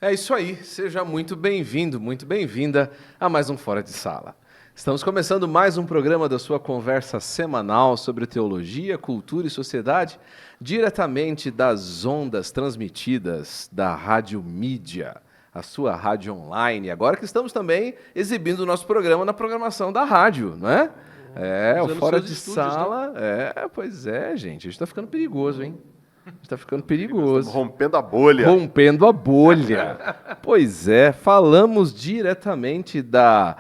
É isso aí, seja muito bem-vindo, muito bem-vinda a mais um Fora de Sala. Estamos começando mais um programa da sua conversa semanal sobre teologia, cultura e sociedade, diretamente das ondas transmitidas da Rádio Mídia, a sua rádio online. Agora que estamos também exibindo o nosso programa na programação da rádio, não é? É, o Fora de Sala. Né? Pois é, gente, a gente está ficando perigoso, hein? Está ficando perigoso. Estamos rompendo a bolha. Rompendo a bolha. Pois é, falamos diretamente da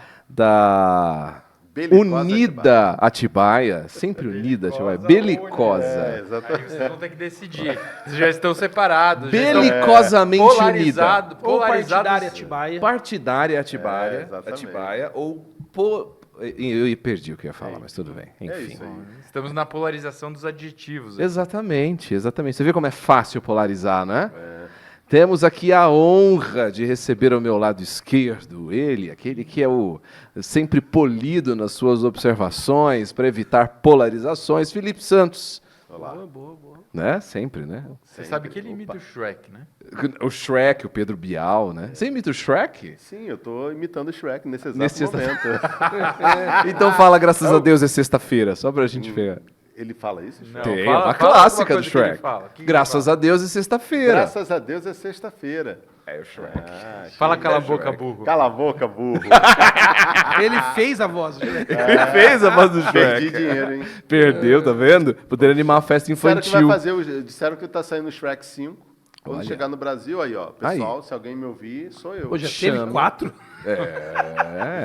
Unida Atibaia, sempre Unida Atibaia, belicosa. Aí vocês vão ter que decidir. Vocês já estão separados. Belicosamente unida. Polarizados. Partidária Atibaia. exatamente. Atibaia ou... Eu perdi o que eu ia falar, mas tudo bem. Enfim. Isso aí. Estamos na polarização dos adjetivos. Exatamente, exatamente. Você vê como é fácil polarizar, né? Temos aqui a honra de receber ao meu lado esquerdo ele, aquele que é o sempre polido nas suas observações para evitar polarizações, Felipe Santos. Olá. Boa. Né? Sempre, né? Você sabe que ele imita o Shrek, né? O Shrek, o Pedro Bial, né? Você imita o Shrek? Sim, eu estou imitando o Shrek nesse exato momento. Então fala, graças a Deus, é sexta-feira, só pra gente ver. Ele fala isso, Shrek? Tem fala- uma fala clássica alguma do coisa que ele Shrek. fala. O que que ele Graças fala? a Deus é sexta-feira. Graças a Deus é sexta-feira. É o Shrek. Fala cala a Shrek. boca, burro. Cala a boca, burro. Ele fez a voz. Ele fez a voz do Shrek. Perdi dinheiro, hein? Perdeu, tá vendo? Poderia animar uma festa Disseram que vai infantil. fazer, disseram que tá saindo o Shrek 5. Quando Olha. chegar no Brasil, aí, ó. Pessoal, se alguém me ouvir, sou eu. Hoje já Chama. teve 4?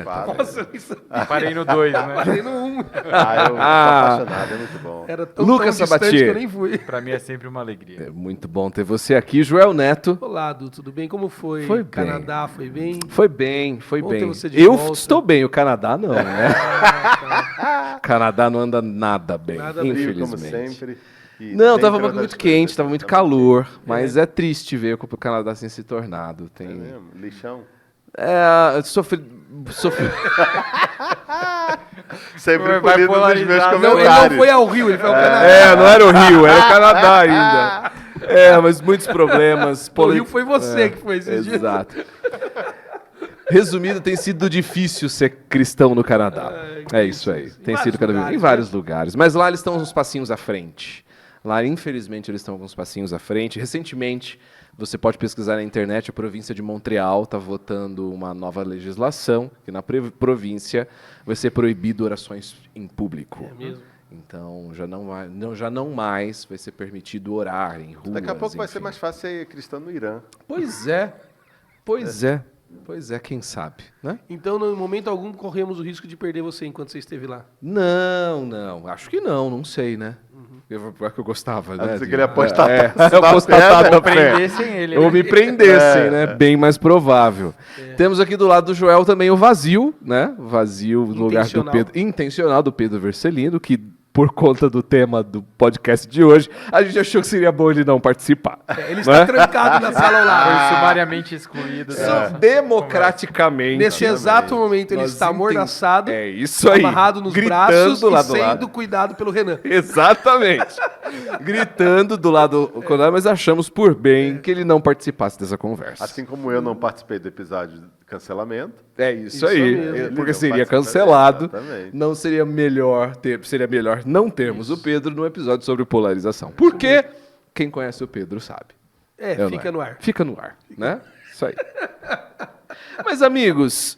Fala. Nossa, isso Parei no 2, né? parei no 1. Eu tô apaixonado, é muito bom. Era tão, Lucas tão distante Sabatier. que eu nem fui. Pra mim é sempre uma alegria. É muito bom ter você aqui, Joel Neto. Olá, Du, tudo bem? Como foi? Foi bem. Canadá, foi bem? Foi bem, foi Bom bem. ter você de Eu volta. estou bem, o Canadá não, né? O Canadá não anda nada bem, Nada bem, Frio, como infelizmente. sempre. E Não, sempre estava uma das muito coisas quente, que estava muito tá calor, mas é triste ver como o Canadá tem se tornado. É Tem... mesmo? Lixão? Sofri... Sempre Vai polido nos meus polarizar. Não, ele comentários. não foi ao Rio, ele foi ao Canadá. não era o Rio, era o Canadá ainda. Mas muitos problemas. O Rio foi você que foi esses dias. Exato. Resumido, tem sido difícil ser cristão no Canadá. É isso aí. Tem sido cada vez em vários lugares. Mas lá eles estão uns passinhos à frente. Lá, infelizmente, eles estão uns passinhos à frente. Recentemente, você pode pesquisar na internet, a província de Montreal está votando uma nova legislação, que na província vai ser proibido orações em público. É mesmo? Então, já não mais vai ser permitido orar em ruas. Daqui a pouco vai ser enfim. mais fácil ser cristão no Irã. Pois é, quem sabe, né? Então, no momento algum, corremos o risco de perder você enquanto você esteve lá. Não, acho que não sei, né? Porque eu gostava, né? Você queria apostar eu apostar na fé. Prendessem ele, Ou né? me prendessem, né? Bem mais provável. Temos aqui do lado do Joel também o vazio, né? Vazio no lugar do Intencional. Pedro. Intencional do Pedro Vercelino, que por conta do tema do podcast de hoje, a gente achou que seria bom ele não participar. Ele está trancado na sala ao lado. Foi sumariamente excluído. Democraticamente. Nesse exato momento, ele Nós está amordaçado, É isso aí. amarrado nos Gritando braços lá e do lado. sendo cuidado pelo Renan. Exatamente. Gritando do lado contrário, mas achamos por bem que ele não participasse dessa conversa. Assim como eu não participei do episódio de cancelamento. É isso Isso aí. mesmo. Porque Ele seria não participa, cancelado. exatamente. Não seria melhor seria melhor não termos o Pedro no episódio sobre polarização. Porque quem conhece o Pedro sabe. Eu Fica não no é. ar. Fica no ar, né? Isso aí. Mas, amigos,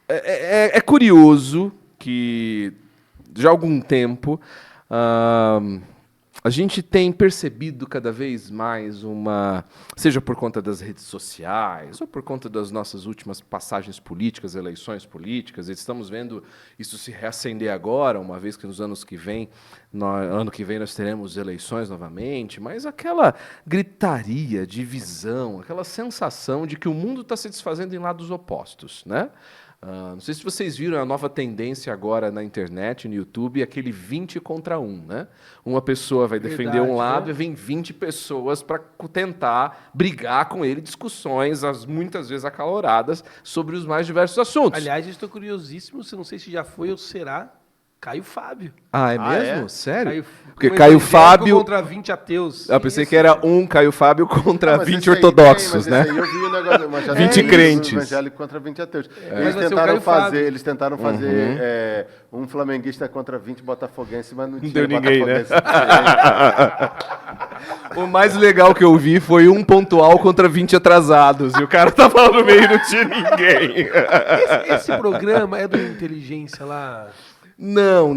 é curioso que, já há algum tempo, a gente tem percebido cada vez mais seja por conta das redes sociais, ou por conta das nossas últimas passagens políticas, eleições políticas, e estamos vendo isso se reacender agora, uma vez que nos anos que vem, ano que vem nós teremos eleições novamente, mas aquela gritaria, divisão, aquela sensação de que o mundo está se desfazendo em lados opostos, né? Não sei se vocês viram a nova tendência agora na internet, no YouTube, aquele 20 contra 1, né? Uma pessoa vai defender um lado né? e vem 20 pessoas para tentar brigar com ele, discussões, muitas vezes acaloradas, sobre os mais diversos assuntos. Aliás, eu estou curiosíssimo, não sei se já foi ou será, Caio Fábio. Ah, é Ah, mesmo? é? Sério? Um Porque Caio evangélico Fábio... contra 20 ateus. Eu pensei Isso. que era um Caio Fábio contra Mas 20 esse aí ortodoxos, tem, né? mas esse aí eu vi o negócio, mas já 20 tem crentes. evangélico contra 20 ateus. Mas vai ser o Caio Fábio. Eles tentaram fazer um flamenguista contra 20 botafoguenses, mas não tinha deu ninguém, né? botafoguense. O mais legal que eu vi foi um pontual contra 20 atrasados. E o cara tava lá no meio e não tinha ninguém. Esse programa é do Inteligência lá. Não.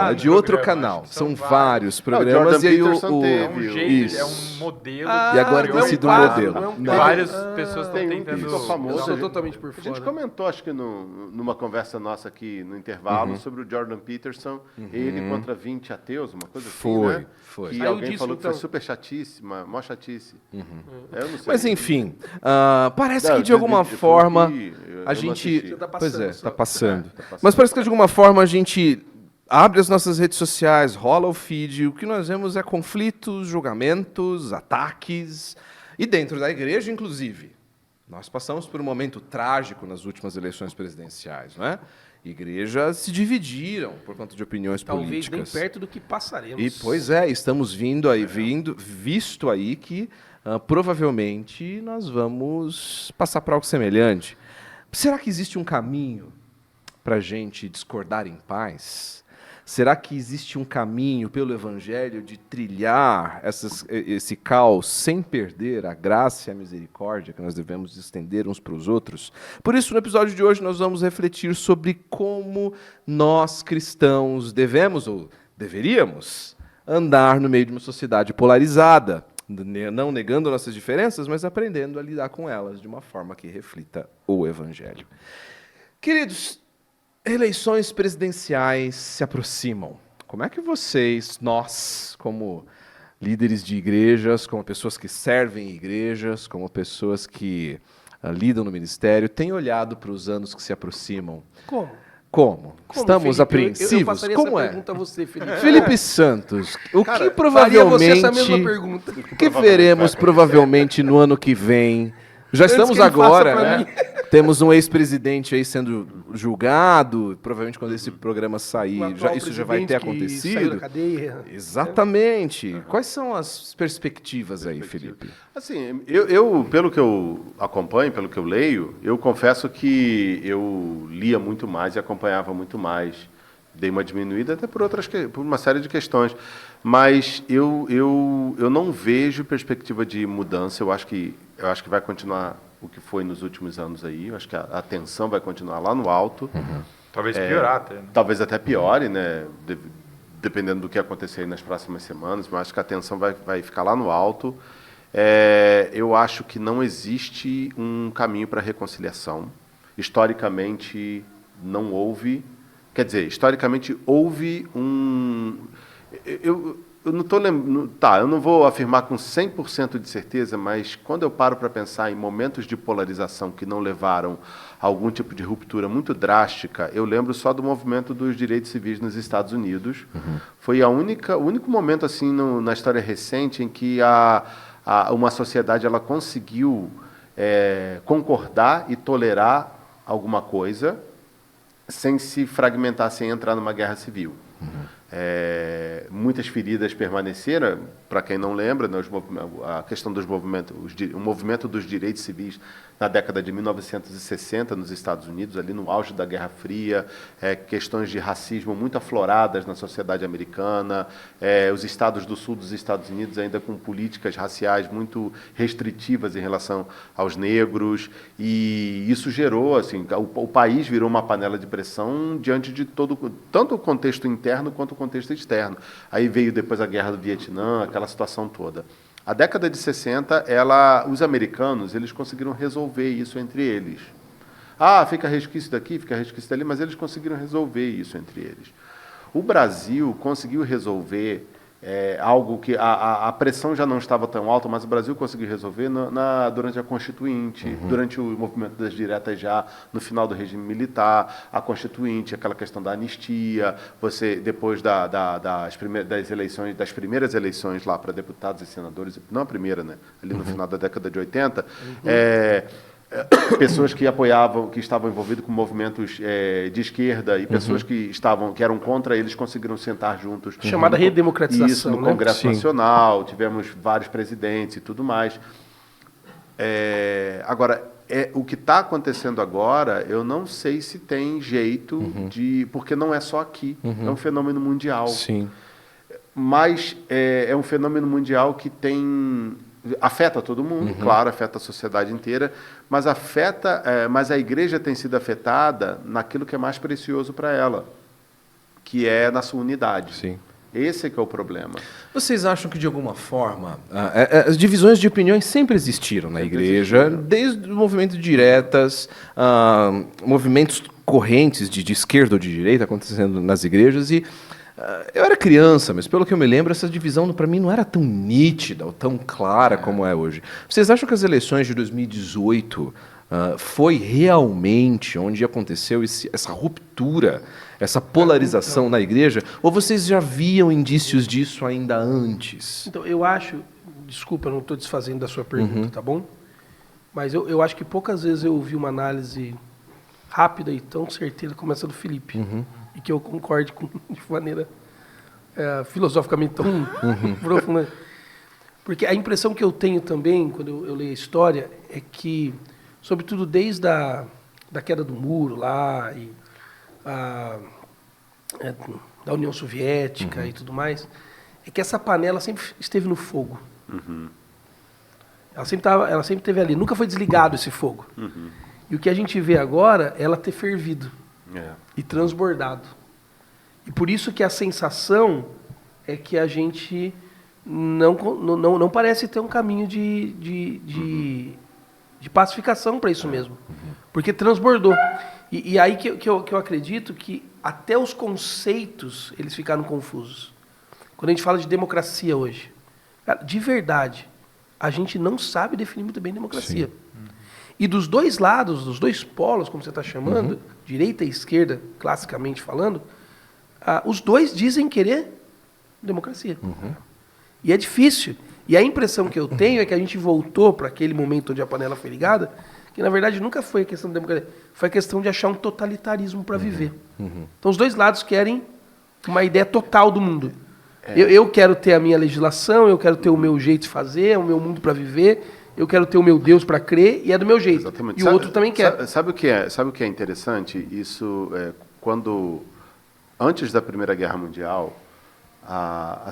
É de outro programa, canal. acho que São são vários Não, o programas. Jordan E aí Peterson o... teve. É um jeito, Isso. é um modelo. E agora de tem sido um orientar. modelo. Não é um Não. Várias pessoas estão Tem um que tentando... ficou famoso. Eu sou a gente- totalmente por A gente fora. comentou, acho que numa conversa nossa aqui no intervalo, sobre o Jordan Peterson, ele contra 20 ateus, uma coisa Foi, assim, né? foi. Que Saiu alguém disso, falou que foi então. super chatíssima, mó chatice. Eu não sei. Mas enfim, parece Não, que de alguma foi o forma que eu a não gente... assisti. Tá Pois passando é, só. tá passando. Tá passando. Mas parece que de alguma forma a gente abre as nossas redes sociais, rola o feed, o que nós vemos é conflitos, julgamentos, ataques, e dentro da igreja, inclusive. Nós passamos por um momento trágico nas últimas eleições presidenciais, não é? Igrejas se dividiram por conta de opiniões Talvez políticas. nem perto do que passaremos. E, pois é, estamos visto aí que provavelmente nós vamos passar por algo semelhante. Será que existe um caminho para a gente discordar em paz? Será que existe um caminho pelo Evangelho de trilhar esse caos sem perder a graça e a misericórdia que nós devemos estender uns para os outros? Por isso, no episódio de hoje, nós vamos refletir sobre como nós cristãos devemos ou deveríamos andar no meio de uma sociedade polarizada, não negando nossas diferenças, mas aprendendo a lidar com elas de uma forma que reflita o Evangelho. Queridos, eleições presidenciais se aproximam. Como é que nós, como líderes de igrejas, como pessoas que servem em igrejas, como pessoas que lidam no ministério, têm olhado para os anos que se aproximam? Como? Como? Estamos Felipe? apreensivos? Eu passaria Como essa é? pergunta a você, Felipe. Felipe Santos, o que Faria você provavelmente... essa mesma pergunta. O que veremos provavelmente no ano que vem? Já Antes estamos que ele faça agora, pra né? mim. Temos um ex-presidente aí sendo julgado. Provavelmente quando esse programa O sair, atual isso já vai ter presidente que saiu da acontecido. cadeia. Exatamente. Quais são as perspectivas aí, Felipe? Assim, eu, pelo que eu acompanho, pelo que eu leio, eu confesso que eu lia muito mais e acompanhava muito mais. Dei uma diminuída até por uma série de questões. Mas eu não vejo perspectiva de mudança. Eu acho que vai continuar o que foi nos últimos anos aí. Eu acho que a tensão vai continuar lá no alto. Talvez piorar até. Né? Talvez até piore, né? Dependendo do que acontecer aí nas próximas semanas, mas acho que a tensão vai ficar lá no alto. Eu acho que não existe um caminho para a reconciliação. Historicamente, não houve. Quer dizer, historicamente, houve um... Eu não estou lembrando... Tá, eu não vou afirmar com 100% de certeza, mas quando eu paro para pensar em momentos de polarização que não levaram a algum tipo de ruptura muito drástica, eu lembro só do movimento dos direitos civis nos Estados Unidos. Foi o único momento assim na história recente em que uma sociedade ela conseguiu concordar e tolerar alguma coisa sem se fragmentar, sem entrar numa guerra civil. Muitas feridas permaneceram, para quem não lembra, né, a questão dos movimentos, o movimento dos direitos civis na década de 1960 nos Estados Unidos, ali no auge da Guerra Fria, questões de racismo muito afloradas na sociedade americana, os estados do sul dos Estados Unidos ainda com políticas raciais muito restritivas em relação aos negros, e isso gerou, assim, o país virou uma panela de pressão diante de tanto o contexto interno quanto o contexto externo. Aí veio depois a Guerra do Vietnã, aquela situação toda. A década de 60, os americanos eles conseguiram resolver isso entre eles. Fica resquício daqui, fica resquício dali, mas eles conseguiram resolver isso entre eles. O Brasil conseguiu resolver algo que a pressão já não estava tão alta, mas o Brasil conseguiu resolver durante a Constituinte, durante o movimento das diretas já no final do regime militar, a Constituinte, aquela questão da anistia, você depois das primeiras eleições lá para deputados e senadores, não a primeira, né, ali no final da década de 80, pessoas que apoiavam, que estavam envolvidas com movimentos de esquerda e pessoas que eram contra eles conseguiram sentar juntos. Chamada redemocratização, isso, no Congresso Nacional, tivemos vários presidentes e tudo mais. Agora, o que está acontecendo agora, eu não sei se tem jeito porque não é só aqui, é um fenômeno mundial. Sim. Mas é um fenômeno mundial que afeta todo mundo, claro, afeta a sociedade inteira, mas mas a igreja tem sido afetada naquilo que é mais precioso para ela, que é na sua unidade. Sim. Esse é que é o problema. Vocês acham que, de alguma forma, as divisões de opiniões sempre existiram na igreja, desde o movimento de diretas, movimentos correntes de esquerda ou de direita acontecendo nas igrejas, e eu era criança, mas pelo que eu me lembro, essa divisão para mim não era tão nítida ou tão clara como é hoje. Vocês acham que as eleições de 2018 foi realmente onde aconteceu essa ruptura, essa polarização na igreja? Ou vocês já viam indícios disso ainda antes? Então, eu acho, desculpa, eu não estou desfazendo da sua pergunta, tá bom? Mas eu acho que poucas vezes eu ouvi uma análise rápida e tão certeira como essa do Felipe. E que eu concorde de maneira filosoficamente tão profunda. Porque a impressão que eu tenho também, quando eu leio a história, é que, sobretudo desde da queda do muro lá, e da União Soviética e tudo mais, é que essa panela sempre esteve no fogo. Ela sempre esteve ali, nunca foi desligado esse fogo. E o que a gente vê agora é ela ter fervido. E transbordado. E por isso que a sensação é que a gente não parece ter um caminho de pacificação para isso mesmo. Porque transbordou. E aí que eu acredito que até os conceitos eles ficaram confusos. Quando a gente fala de democracia hoje, cara, de verdade, a gente não sabe definir muito bem democracia. E dos dois lados, dos dois polos, como você está chamando, direita e esquerda, classicamente falando, os dois dizem querer democracia. E é difícil. E a impressão que eu tenho é que a gente voltou para aquele momento onde a panela foi ligada, que na verdade nunca foi a questão da democracia, foi a questão de achar um totalitarismo para viver. Então os dois lados querem uma ideia total do mundo. Eu quero ter a minha legislação, eu quero ter o meu jeito de fazer, o meu mundo para viver, eu quero ter o meu Deus para crer e é do meu jeito. Exatamente. E o outro também quer. Sabe o que é interessante? Isso quando antes da Primeira Guerra Mundial, a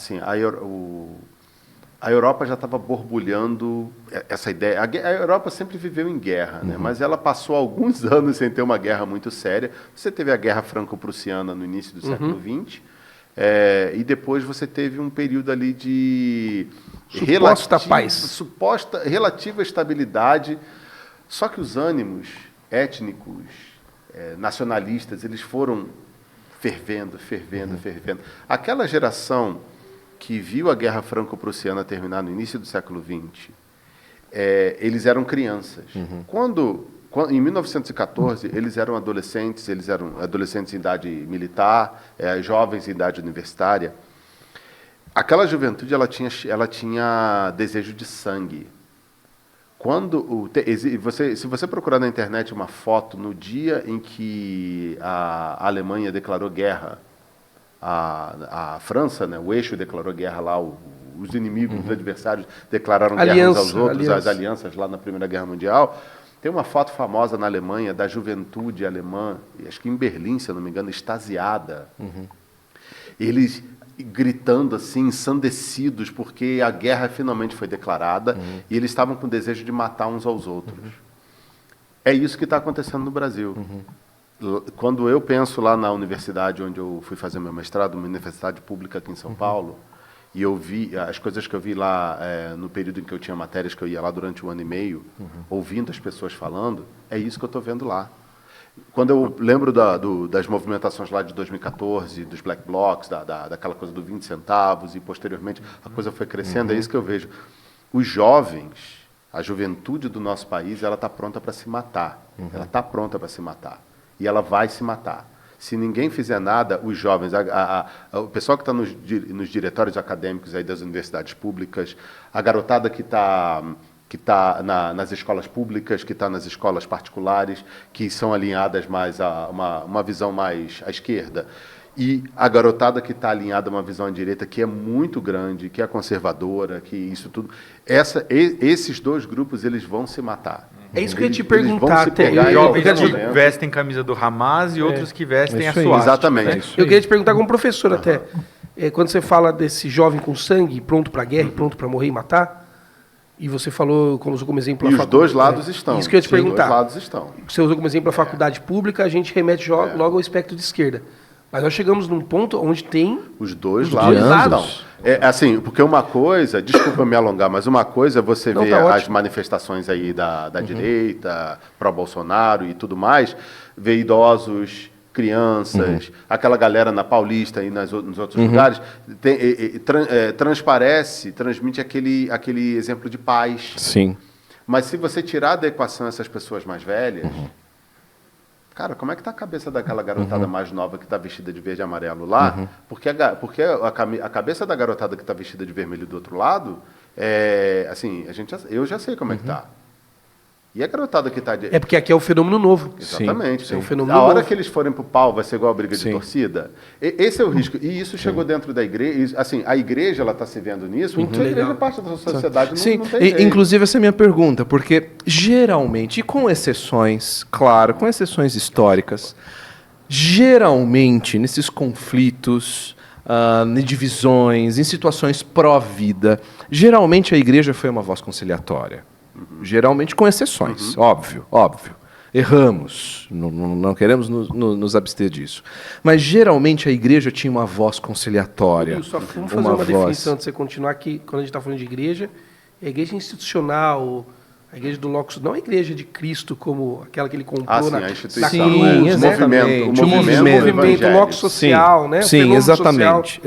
Europa já estava borbulhando essa ideia. A Europa sempre viveu em guerra, né? Mas ela passou alguns anos sem ter uma guerra muito séria. Você teve a Guerra Franco-Prussiana no início do século XX, e depois você teve um período ali de relativa estabilidade. Só que os ânimos étnicos, nacionalistas, eles foram fervendo. Aquela geração que viu a Guerra Franco-Prussiana terminar no início do século XX, eles eram crianças. Em 1914, eles eram adolescentes em idade militar, jovens em idade universitária. Aquela juventude ela tinha desejo de sangue. Se você procurar na internet uma foto no dia em que a Alemanha declarou guerra à França, né, o eixo declarou guerra lá, os inimigos, os adversários declararam guerra uns aos outros, as alianças lá na Primeira Guerra Mundial. Tem uma foto famosa na Alemanha da juventude alemã, acho que em Berlim, se eu não me engano, extasiada. Eles gritando assim, ensandecidos, porque a guerra finalmente foi declarada e eles estavam com o desejo de matar uns aos outros. É isso que está acontecendo no Brasil. Quando eu penso lá na universidade onde eu fui fazer meu mestrado, uma universidade pública aqui em São Paulo, e eu vi as coisas que eu vi lá no período em que eu tinha matérias que eu ia lá durante 1 ano e meio, ouvindo as pessoas falando, é isso que eu estou vendo lá. Quando eu lembro das movimentações lá de 2014, dos Black Blocs, daquela coisa do 20 centavos, e posteriormente a coisa foi crescendo, é isso que eu vejo. Os jovens, a juventude do nosso país, ela está pronta para se matar. Ela está pronta para se matar. E ela vai se matar. Se ninguém fizer nada, os jovens, o pessoal que está nos diretórios acadêmicos aí das universidades públicas, a garotada que está nas escolas públicas, que está nas escolas particulares, que são alinhadas mais a uma visão mais à esquerda, e a garotada que está alinhada a uma visão à direita, que é muito grande, que é conservadora, que isso tudo... Esses dois grupos, eles vão se matar. É isso que eu ia te perguntar até. Jovens que vestem camisa do Hamas e outros que vestem a swastika. Exatamente. Eu queria te perguntar como professor até. Quando você fala desse jovem com sangue, pronto para a guerra, pronto para morrer e matar, e você falou, como usou como exemplo... E os dois lados estão. Isso que eu ia te perguntar. Os dois lados estão. Você usou como exemplo a faculdade pública, a gente remete logo ao espectro de esquerda. Mas nós chegamos num ponto onde tem... Os dois lados. Assim, porque uma coisa, desculpa me alongar, mas uma coisa é você ver as manifestações aí da direita, pró-Bolsonaro e tudo mais, ver idosos, crianças, aquela galera na Paulista e nos outros lugares, transmite aquele exemplo de paz. Sim. Mas se você tirar da equação essas pessoas mais velhas... Cara, como é que está a cabeça daquela garotada mais nova que está vestida de verde e amarelo lá? Porque a cabeça da garotada que está vestida de vermelho do outro lado, assim, eu já sei como é que está. E a garotada que está... É porque aqui é o fenômeno novo. Exatamente. Sim. É um fenômeno a hora novo. que eles forem para o pau, vai ser igual a briga de torcida. Esse é o risco. E isso chegou dentro da igreja. Assim, a igreja ela está se vendo nisso, porque a igreja é parte da sociedade. Sim, não tem jeito. Inclusive essa é a minha pergunta, porque geralmente, e com exceções, claro, com exceções históricas, geralmente nesses conflitos, em divisões, em situações pró-vida, geralmente a igreja foi uma voz conciliatória. Geralmente com exceções, óbvio. Erramos, não queremos nos abster disso. Mas geralmente a igreja tinha uma voz conciliatória. Só vamos fazer uma definição antes de você continuar aqui, quando a gente está falando de igreja, é a igreja institucional, a igreja do Locus, não a igreja de Cristo como aquela que ele comprou a instituição, sim, exatamente. O movimento, o Locus social, né? Sim, exatamente.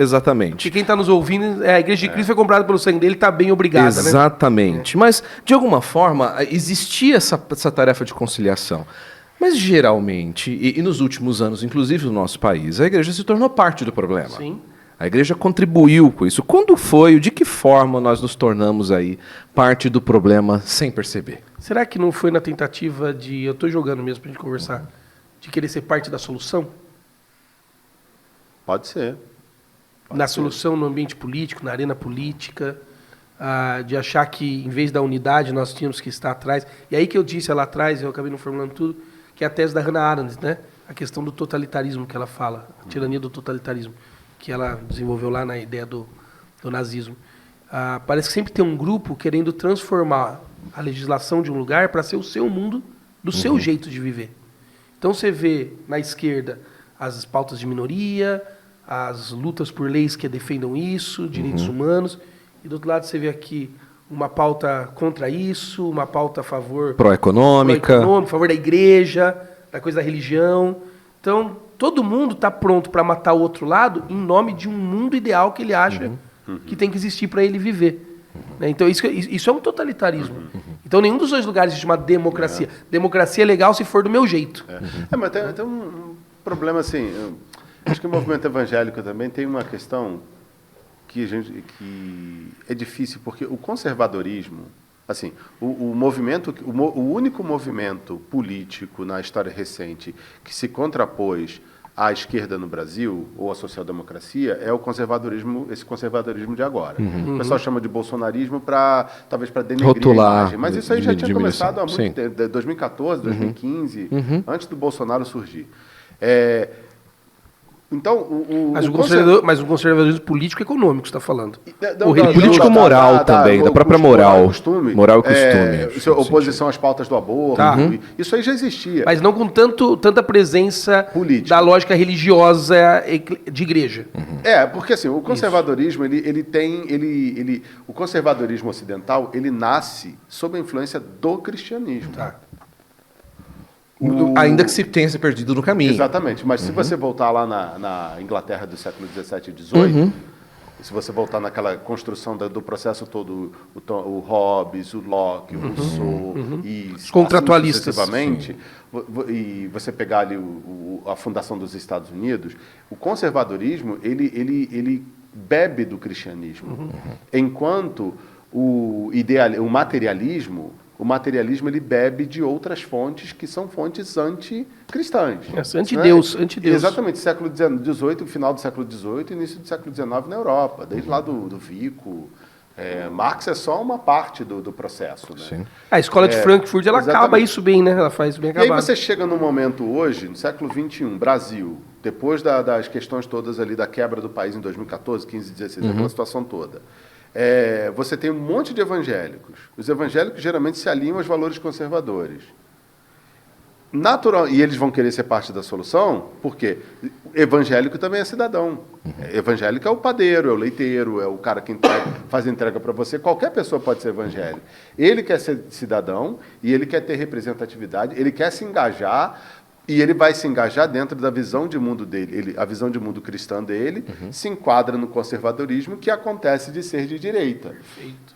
Que quem está nos ouvindo, a igreja de Cristo foi comprada pelo sangue dele, está bem obrigada. Exatamente. Né? Mas, de alguma forma, existia essa tarefa de conciliação. Mas, geralmente, e nos últimos anos, inclusive no nosso país, a igreja se tornou parte do problema. Sim. A igreja contribuiu com isso. Quando foi, de que forma nós nos tornamos aí parte do problema sem perceber? Será que não foi na tentativa de, eu estou jogando mesmo para a gente conversar, de querer ser parte da solução? Pode ser. Solução no ambiente político, na arena política, de achar que, em vez da unidade, nós tínhamos que estar atrás. E aí que eu disse lá atrás, eu acabei não formulando tudo, que é a tese da Hannah Arendt, né? A questão do totalitarismo que ela fala, a tirania do totalitarismo, que ela desenvolveu lá na ideia do nazismo. Parece que sempre tem um grupo querendo transformar a legislação de um lugar para ser o seu mundo, do seu jeito de viver. Então você vê na esquerda as pautas de minoria, as lutas por leis que defendam isso, direitos humanos, e do outro lado você vê aqui uma pauta contra isso, uma pauta a favor... Pró-econômica. A favor da igreja, da coisa da religião. Então, todo mundo está pronto para matar o outro lado em nome de um mundo ideal que ele acha que tem que existir para ele viver. Então, isso é um totalitarismo. Então, nenhum dos dois lugares existe uma democracia. Democracia é legal se for do meu jeito. Mas tem um problema assim... Acho que o movimento evangélico também tem uma questão que é difícil, porque o conservadorismo... Assim, o único movimento político na história recente que se contrapôs à esquerda no Brasil, ou à social-democracia, é o conservadorismo, esse conservadorismo de agora. O pessoal chama de bolsonarismo talvez para denegrir rotular, a imagem. Mas isso aí já tinha começado há muito Sim. tempo, 2014, 2015, antes do Bolsonaro surgir. Então, mas o conservadorismo político e econômico, você está falando. Político-moral também, da própria moral. Moral e costume. Oposição às pautas do aborto. Isso aí já existia. Mas não com tanta presença política. Da lógica religiosa de igreja. Porque assim, o conservadorismo, o conservadorismo ocidental, ele nasce sob a influência do cristianismo. Ainda que se tenha se perdido no caminho. Exatamente, mas se você voltar lá na Inglaterra do século XVII e XVIII, se você voltar naquela construção do processo todo, o Hobbes, o Locke, o Rousseau, e os contratualistas, sucessivamente, e você pegar ali a fundação dos Estados Unidos, o conservadorismo ele bebe do cristianismo, enquanto o materialismo ele bebe de outras fontes que são fontes anticristãs. Anti-Deus. Exatamente, século XVIII, final do século XVIII e início do século XIX na Europa, desde lá do Vico. Marx é só uma parte do processo. Né? Sim. A escola de Frankfurt, ela acaba isso bem, né? Ela faz bem acabado. E aí você chega no momento hoje, no século XXI, Brasil, depois das questões todas ali da quebra do país em 2014, 15, 16, aquela situação toda. Você tem um monte de evangélicos. Os evangélicos geralmente se alinham aos valores conservadores. E eles vão querer ser parte da solução, porque evangélico também é cidadão. Evangélico é o padeiro, é o leiteiro, é o cara que faz entrega para você. Qualquer pessoa pode ser evangélico. Ele quer ser cidadão e ele quer ter representatividade, ele quer se engajar. E ele vai se engajar dentro da visão de mundo dele. A visão de mundo cristã dele se enquadra no conservadorismo, que acontece de ser de direita. Perfeito.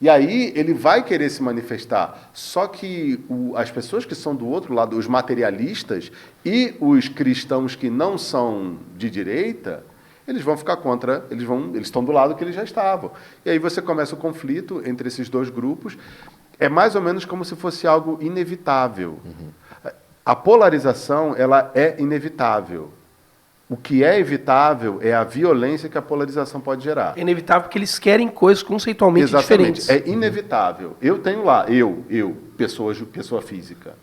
E aí ele vai querer se manifestar. Só que as pessoas que são do outro lado, os materialistas e os cristãos que não são de direita, eles vão ficar contra, eles estão do lado que eles já estavam. E aí você começa o conflito entre esses dois grupos. É mais ou menos como se fosse algo inevitável. A polarização, ela é inevitável. O que é evitável é a violência que a polarização pode gerar. É inevitável porque eles querem coisas conceitualmente diferentes. É inevitável. Eu tenho lá, pessoa física,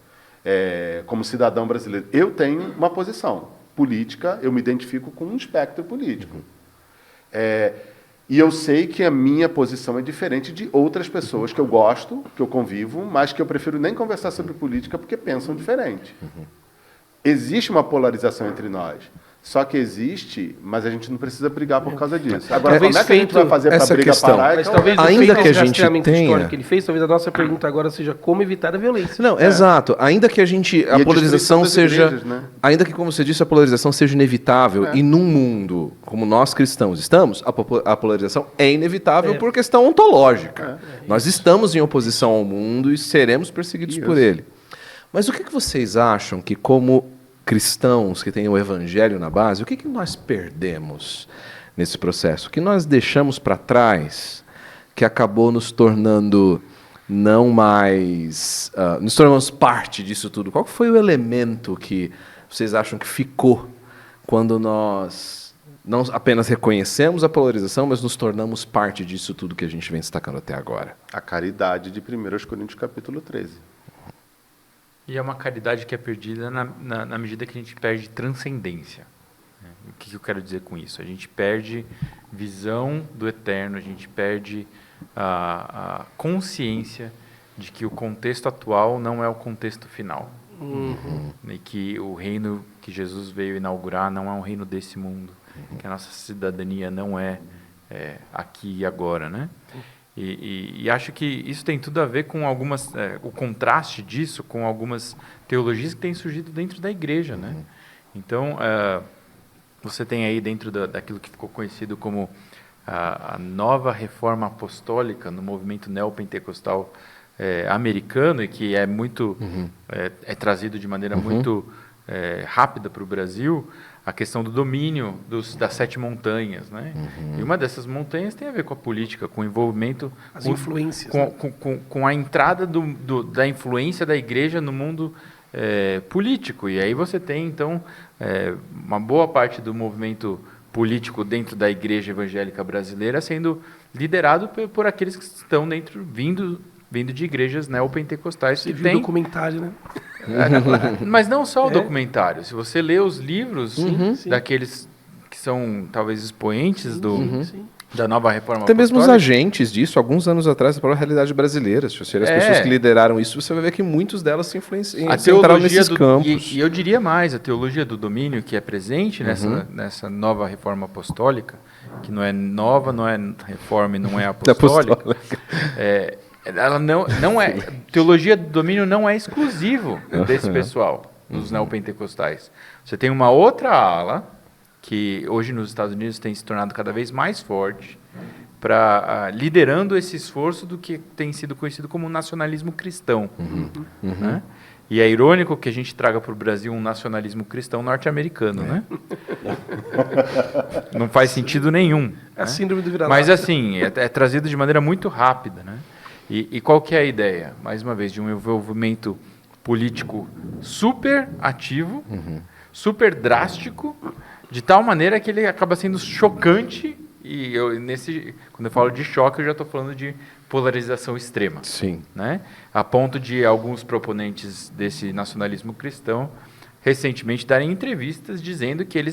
como cidadão brasileiro, eu tenho uma posição política, eu me identifico com um espectro político. E eu sei que a minha posição é diferente de outras pessoas que eu gosto, que eu convivo, mas que eu prefiro nem conversar sobre política porque pensam diferente. Existe uma polarização entre nós. Só que existe, mas a gente não precisa brigar por causa disso. Agora, como é que a gente vai fazer para a briga parar? Mas talvez ainda que a gente tenha que ele fez, talvez a nossa pergunta agora seja como evitar a violência. Não, exato. Ainda que a polarização seja, igrejas, né? Ainda que, como você disse, a polarização seja inevitável e num mundo como nós cristãos estamos, a polarização é inevitável por questão ontológica. Nós estamos em oposição ao mundo e seremos perseguidos por ele. Mas o que vocês acham que, como cristãos que têm o evangelho na base, o que nós perdemos nesse processo? O que nós deixamos para trás que acabou nos tornando não mais... nos tornamos parte disso tudo? Qual foi o elemento que vocês acham que ficou quando nós não apenas reconhecemos a polarização, mas nos tornamos parte disso tudo que a gente vem destacando até agora? A caridade de 1 Coríntios capítulo 13. E é uma caridade que é perdida na medida que a gente perde transcendência. O que eu quero dizer com isso? A gente perde visão do eterno, a gente perde a consciência de que o contexto atual não é o contexto final. E que o reino que Jesus veio inaugurar não é um reino desse mundo. Que a nossa cidadania não é aqui e agora, né? E acho que isso tem tudo a ver com o contraste disso com algumas teologias que têm surgido dentro da igreja, né? Então, você tem aí dentro daquilo que ficou conhecido como a nova reforma apostólica no movimento neopentecostal americano, e que é muito trazido de maneira muito rápida para o Brasil, a questão do domínio das 7 montanhas, né? E uma dessas montanhas tem a ver com a política, com o envolvimento... As influências. Com a entrada da influência da igreja no mundo político. E aí você tem, então, uma boa parte do movimento político dentro da igreja evangélica brasileira sendo liderado por aqueles que estão vindo de igrejas neopentecostais. Você viu o documentário, né? Mas não só o documentário. Se você lê os livros daqueles que são talvez expoentes da nova reforma até mesmo os agentes disso, alguns anos atrás, da própria realidade brasileira. Se você olhar as pessoas que lideraram isso, você vai ver que muitos delas se influenciam nesses campos. E eu diria mais, a teologia do domínio que é presente nessa nova reforma apostólica, que não é nova, não é reforma e não é apostólica, ela não é... Teologia do domínio não é exclusivo desse pessoal, dos neopentecostais. Você tem uma outra ala, que hoje nos Estados Unidos tem se tornado cada vez mais forte, liderando esse esforço do que tem sido conhecido como nacionalismo cristão. Né? E é irônico que a gente traga para o Brasil um nacionalismo cristão norte-americano, né? Não faz sentido nenhum. É a síndrome do vira-lata. Mas assim, é trazido de maneira muito rápida, né? E qual que é a ideia? Mais uma vez, de um envolvimento político super ativo, super drástico, de tal maneira que ele acaba sendo chocante. E quando eu falo de choque, eu já estou falando de polarização extrema. Sim. Né? A ponto de alguns proponentes desse nacionalismo cristão recentemente darem entrevistas dizendo que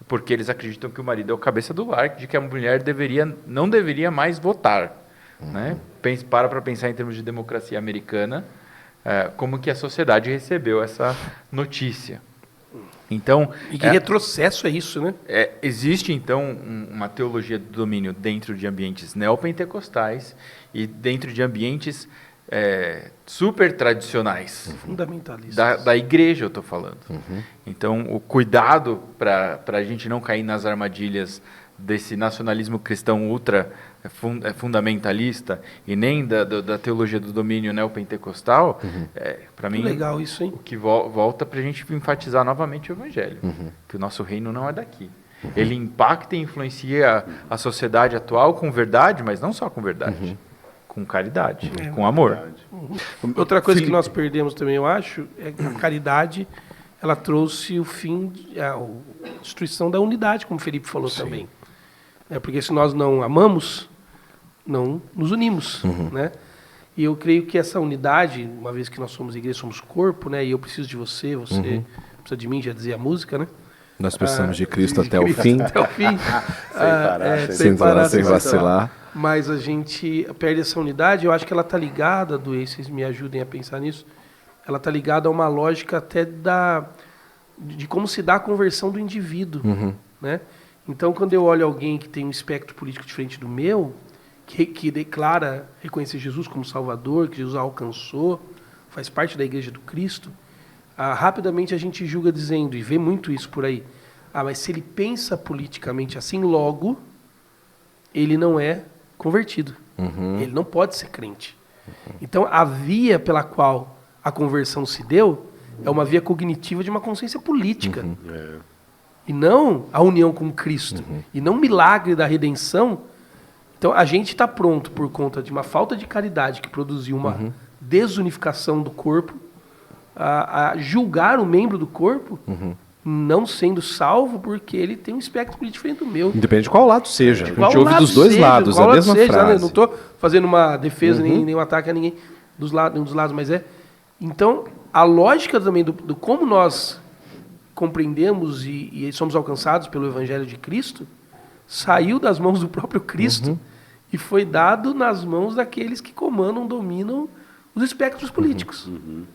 porque eles acreditam que o marido é o cabeça do lar, de que a mulher não deveria mais votar. Né? Para pensar em termos de democracia americana, como que a sociedade recebeu essa notícia. Então, e que retrocesso é isso, né? Existe, então, uma teologia do domínio dentro de ambientes neopentecostais e dentro de ambientes super tradicionais. Fundamentalistas. Da igreja, eu estou falando. Então, o cuidado para a gente não cair nas armadilhas desse nacionalismo cristão ultra fundamentalista e nem da teologia do domínio neopentecostal, para mim, legal isso, hein? O que volta para a gente enfatizar novamente o Evangelho, que o nosso reino não é daqui. Ele impacta e influencia a sociedade atual com verdade, mas não só com verdade, com caridade, com amor. Outra coisa que nós perdemos também, eu acho, é que a caridade ela trouxe o fim, a destruição da unidade, como o Felipe falou também. Porque se nós não amamos, não nos unimos, né? E eu creio que essa unidade, uma vez que nós somos igreja, somos corpo, né? E eu preciso de você precisa de mim, já dizia a música, né? Nós precisamos de Cristo até o fim. Até o fim. Sem parar, sem vacilar. Mas a gente perde essa unidade, eu acho que ela está ligada, vocês me ajudem a pensar nisso, ela está ligada a uma lógica até de como se dá a conversão do indivíduo, né? Então, quando eu olho alguém que tem um espectro político diferente do meu, que declara reconhecer Jesus como Salvador, que Jesus alcançou, faz parte da Igreja do Cristo, rapidamente a gente julga dizendo, e vê muito isso por aí, mas se ele pensa politicamente assim, logo, ele não é convertido. Ele não pode ser crente. Então, a via pela qual a conversão se deu é uma via cognitiva de uma consciência política. E não a união com Cristo. E não o milagre da redenção. Então, a gente está pronto, por conta de uma falta de caridade que produziu uma desunificação do corpo, a julgar o membro do corpo, não sendo salvo porque ele tem um espectro político diferente do meu. Independente de qual lado seja. A gente ouve dos dois lados, a mesma frase. Não estou fazendo uma defesa, nem um ataque a ninguém nenhum dos lados, mas Então, a lógica também do como nós compreendemos e somos alcançados pelo Evangelho de Cristo, saiu das mãos do próprio Cristo e foi dado nas mãos daqueles que comandam, dominam os espectros políticos.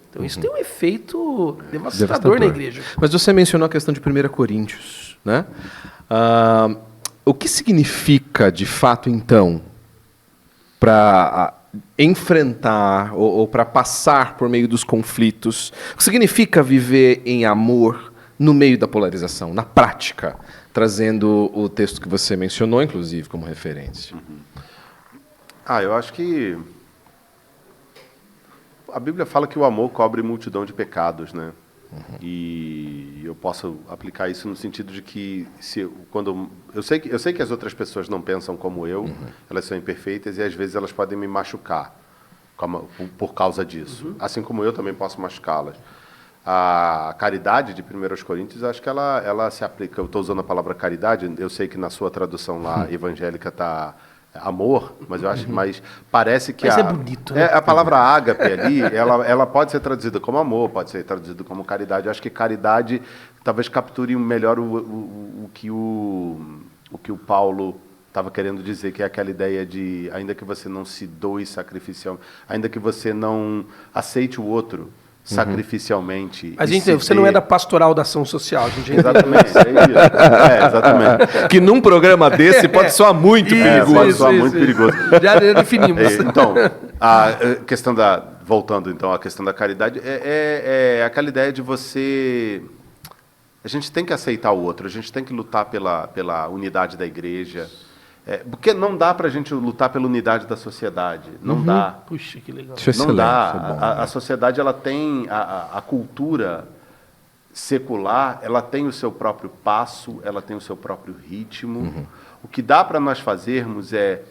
Então isso tem um efeito devastador na igreja. Mas você mencionou a questão de 1 Coríntios, né? O que significa, de fato, então, para enfrentar ou para passar por meio dos conflitos? O que significa viver em amor no meio da polarização, na prática, trazendo o texto que você mencionou, inclusive, como referência? Eu acho que a Bíblia fala que o amor cobre multidão de pecados, né? E eu posso aplicar isso no sentido de que quando eu sei que as outras pessoas não pensam como eu, elas são imperfeitas e às vezes elas podem me machucar por causa disso. Assim como eu também posso machucá-las. A caridade de 1 Coríntios, acho que ela se aplica. Eu estou usando a palavra caridade. Eu sei que na sua tradução lá evangélica está amor, mas eu acho, mas parece que é bonito, né? A palavra ágape ali, ela pode ser traduzida como amor, pode ser traduzida como caridade. Eu acho que caridade talvez capture melhor o que o Paulo estava querendo dizer, que é aquela ideia de, ainda que você não se doe sacrificialmente, ainda que você não aceite o outro sacrificialmente. A gente, você não é da pastoral da ação social, a gente exatamente, exatamente. Que num programa desse pode soar muito perigoso. Pode soar muito perigoso. Já definimos. Então, A questão voltando então à questão da caridade, é aquela ideia de você... A gente tem que aceitar o outro, a gente tem que lutar pela unidade da igreja, porque não dá para a gente lutar pela unidade da sociedade, não dá. Puxa, que legal. Isso é Não dá. excelente, isso é bom, A sociedade ela tem a cultura secular, ela tem o seu próprio passo, ela tem o seu próprio ritmo. O que dá para nós fazermos é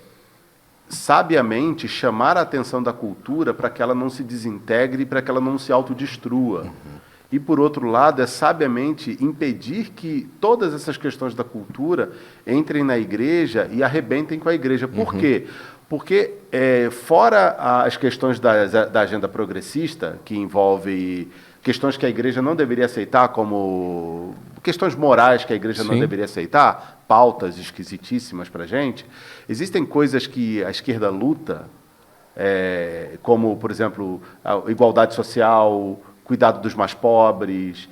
sabiamente chamar a atenção da cultura para que ela não se desintegre, para que ela não se autodestrua. E, por outro lado, é sabiamente impedir que todas essas questões da cultura entrem na igreja e arrebentem com a igreja. Por quê? Porque, fora as questões da agenda progressista, que envolve questões que a igreja não deveria aceitar, como questões morais que a igreja não deveria aceitar, pautas esquisitíssimas para a gente, existem coisas que a esquerda luta, como, por exemplo, a igualdade social, cuidado dos mais pobres,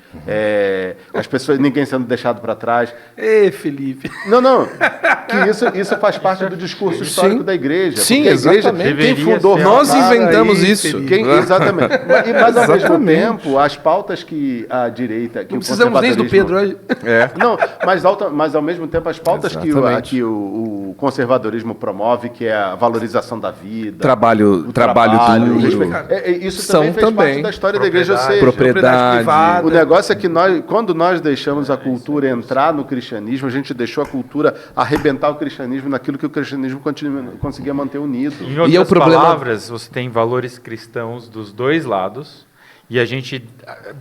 as pessoas, ninguém sendo deixado para trás. Ei, Felipe. Não, que isso faz parte do discurso histórico da igreja. Sim, porque a igreja, exatamente. quem fundou Nós inventamos isso. Exatamente. Mas ao mesmo tempo, as pautas que a direita... Que Não precisamos nem do Pedro hoje. Não, mas ao mesmo tempo, as pautas que o conservadorismo promove, que é a valorização da vida... Trabalho duro. Isso também fez parte da história da igreja. Propriedade privada. O negócio é que quando nós deixamos a cultura entrar no cristianismo, a gente deixou a cultura arrebentar o cristianismo naquilo que o cristianismo conseguia manter unido. Em outras palavras, você tem valores cristãos dos dois lados, e a gente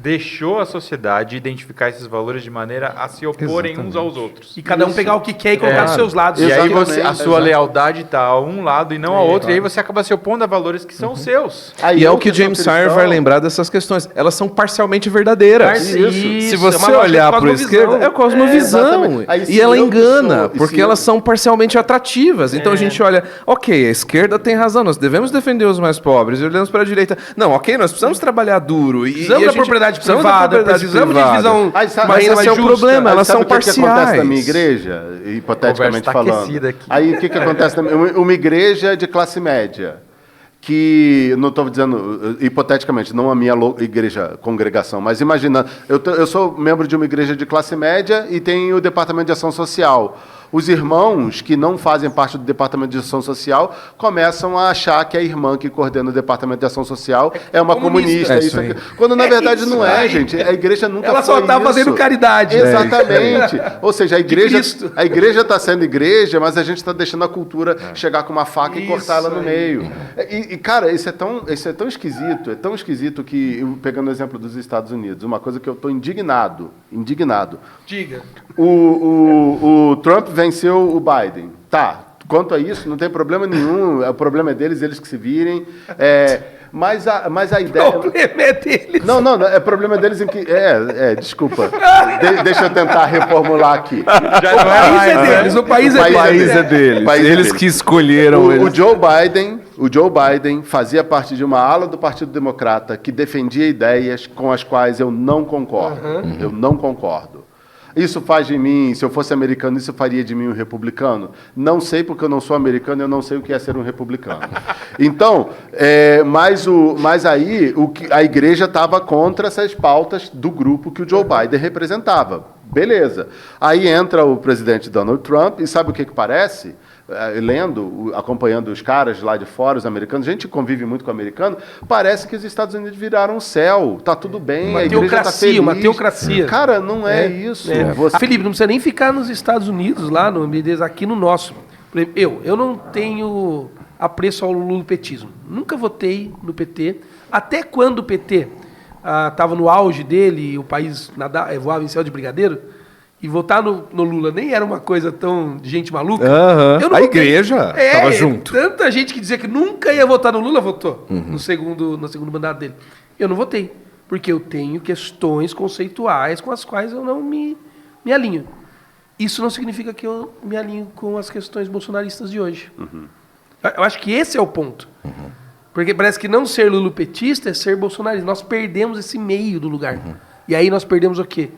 deixou a sociedade identificar esses valores de maneira a se oporem uns aos outros. E cada um pegar o que quer e colocar dos seus lados. E aí a sua lealdade está a um lado e não a outro, e aí você acaba se opondo a valores que são seus. E é o que James Sire vai lembrar dessas questões. Elas são parcialmente verdadeiras. Se você olhar para a esquerda, é a cosmovisão. E ela engana, porque elas são parcialmente atrativas. Então a gente olha, ok, a esquerda tem razão, nós devemos defender os mais pobres. E olhamos para a direita, não, ok, nós precisamos trabalhar duro. Precisamos da propriedade privada, precisamos de divisão. Mas esse é o problema, elas são parciais. O que acontece na minha igreja, hipoteticamente falando? Aí o que acontece? Uma igreja de classe média, que, não estou dizendo hipoteticamente, não a minha igreja, congregação, mas imaginando, eu sou membro de uma igreja de classe média e tenho o departamento de ação social. Os irmãos que não fazem parte do Departamento de Ação Social começam a achar que a irmã que coordena o Departamento de Ação Social é uma comunista. Quando, na verdade, não é, gente. A igreja nunca foi isso. Ela só está fazendo caridade. Exatamente. Ou seja, a igreja está sendo igreja, mas a gente está deixando a cultura chegar com uma faca e cortar ela no meio. E, cara, isso é tão esquisito que, pegando o exemplo dos Estados Unidos, uma coisa que eu estou indignado. Diga. O Trump venceu o Biden. Tá, quanto a isso, não tem problema nenhum. O problema é deles, eles que se virem. Mas a ideia... O problema é deles. Não, é problema deles em que... desculpa. Deixa eu tentar reformular aqui. O país é deles. Eles que escolheram. O Joe Biden fazia parte de uma ala do Partido Democrata que defendia ideias com as quais eu não concordo. Eu não concordo. Isso faz de mim, se eu fosse americano, isso faria de mim um republicano? Não sei, porque eu não sou americano, eu não sei o que é ser um republicano. Então, mas aí a igreja estava contra essas pautas do grupo que o Joe Biden representava. Beleza. Aí entra o presidente Donald Trump e sabe o que parece? Acompanhando os caras lá de fora, os americanos, a gente convive muito com o americano, parece que os Estados Unidos viraram um céu, tá tudo bem, a igreja tá feliz. Uma teocracia. Cara, não é isso. Felipe, não precisa nem ficar nos Estados Unidos, lá no aqui no nosso. Eu não tenho apreço ao lulopetismo. Nunca votei no PT, até quando o PT estava no auge dele, o país voava em céu de brigadeiro. E votar no Lula nem era uma coisa tão de gente maluca. A igreja estava junto. Tanta gente que dizia que nunca ia votar no Lula votou no segundo mandato dele. Eu não votei, porque eu tenho questões conceituais com as quais eu não me alinho. Isso não significa que eu me alinho com as questões bolsonaristas de hoje. Eu acho que esse é o ponto. Porque parece que não ser lulopetista é ser bolsonarista. Nós perdemos esse meio do lugar. E aí nós perdemos o quê?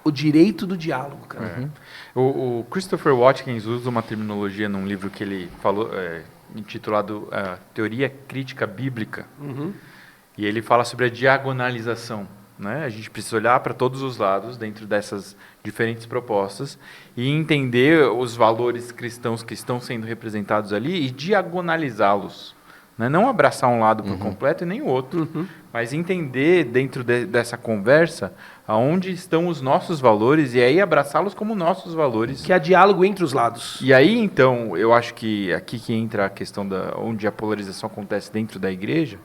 O direito do diálogo, cara. O Christopher Watkins usa uma terminologia num livro que ele falou, intitulado Teoria Crítica Bíblica, e ele fala sobre a diagonalização. Né? A gente precisa olhar para todos os lados dentro dessas diferentes propostas e entender os valores cristãos que estão sendo representados ali e diagonalizá-los. Né? Não abraçar um lado por completo e nem o outro, mas entender dentro dessa conversa aonde estão os nossos valores e aí abraçá-los como nossos valores. Que há diálogo entre os lados. E aí, então, eu acho que aqui que entra a questão onde a polarização acontece dentro da igreja,